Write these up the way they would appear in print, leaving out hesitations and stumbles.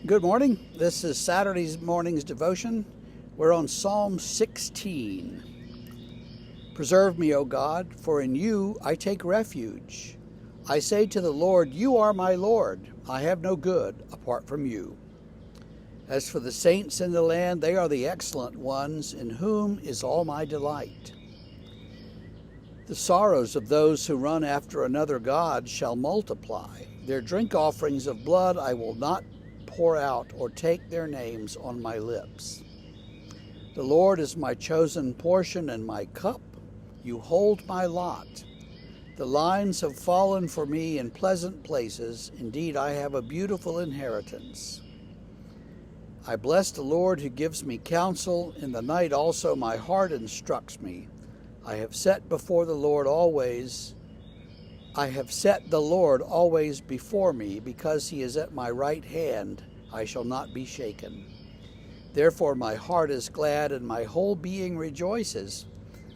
Good morning. This is Saturday's morning's devotion. We're on Psalm 16. Preserve me, O God, for in you I take refuge. I say to the Lord, you are my Lord. I have no good apart from you. As for the saints in the land, they are the excellent ones, in whom is all my delight. The sorrows of those who run after another god shall multiply. Their drink offerings of blood I will not pour out or take their names on my lips. The Lord is my chosen portion and my cup. You hold my lot. The lines have fallen for me in pleasant places. Indeed, I have a beautiful inheritance. I bless the Lord who gives me counsel. In the night also my heart instructs me. I have set the Lord always before me, because he is at my right hand, I shall not be shaken. Therefore my heart is glad and my whole being rejoices.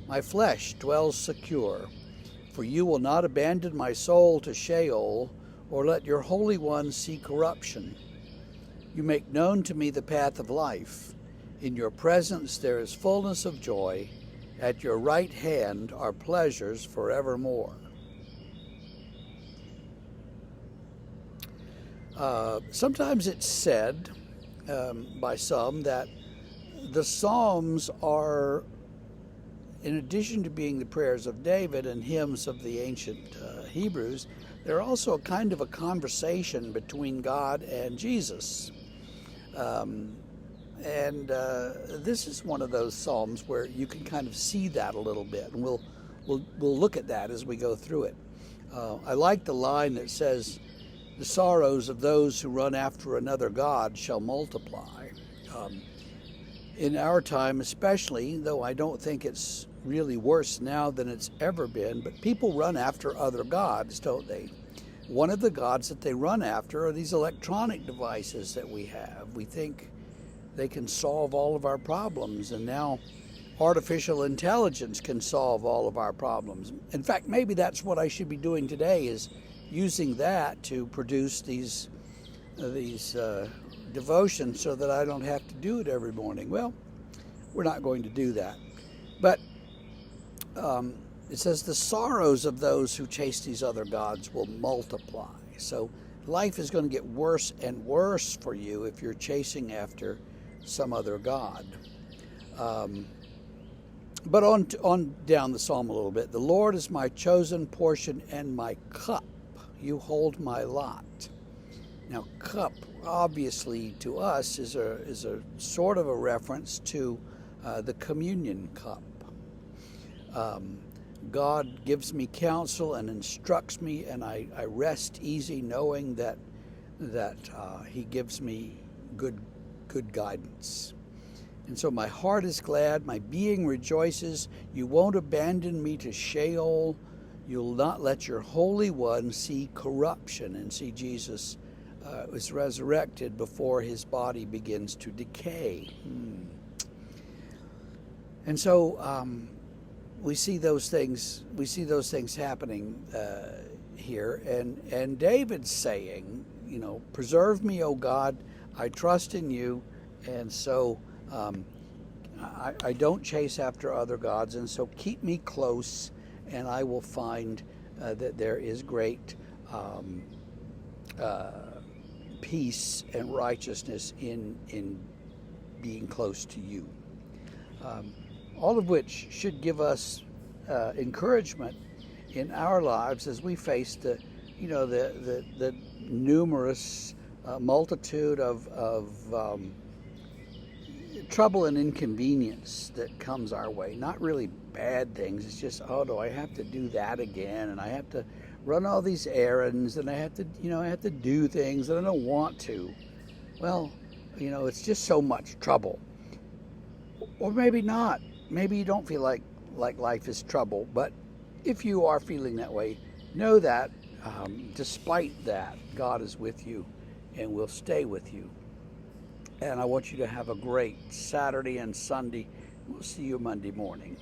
My flesh dwells secure. For you will not abandon my soul to Sheol, or let your Holy One see corruption. You make known to me the path of life. In your presence there is fullness of joy. At your right hand are pleasures forevermore. Sometimes it's said by some that the Psalms are, in addition to being the prayers of David and hymns of the ancient Hebrews, they're also a kind of a conversation between God and Jesus. This is one of those psalms where you can kind of see that a little bit, and we'll look at that as we go through it. I like the line that says, "The sorrows of those who run after another god shall multiply." In our time especially, though I don't think it's really worse now than it's ever been, but people run after other gods, don't they? One of the gods that they run after are these electronic devices that we have. We think they can solve all of our problems, and now artificial intelligence can solve all of our problems. In fact, maybe that's what I should be doing today, is using that to produce these devotions so that I don't have to do it every morning. Well, we're not going to do that. But it says the sorrows of those who chase these other gods will multiply. So life is going to get worse and worse for you if you're chasing after some other god. But on down the psalm a little bit. The Lord is my chosen portion and my cup. You hold my lot. Now, cup, obviously, to us is a sort of a reference to the communion cup. God gives me counsel and instructs me, and I rest easy knowing that He gives me good guidance. And so my heart is glad, my being rejoices. You won't abandon me to Sheol. You'll not let your Holy One see corruption. And see, Jesus was resurrected before his body begins to decay. And so we see those things. We see those things happening here. And David's saying, preserve me, O God. I trust in you, and so I don't chase after other gods. And so keep me close, and I will find that there is great peace and righteousness in being close to you. All of which should give us encouragement in our lives as we face the numerous multitude of trouble and inconvenience that comes our way. Not really bad things. It's just, do I have to do that again? And I have to run all these errands, and I have to do things that I don't want to. Well, it's just so much trouble. Or maybe not. Maybe you don't feel like life is trouble. But if you are feeling that way, know that despite that, God is with you and will stay with you. And I want you to have a great Saturday and Sunday. We'll see you Monday morning.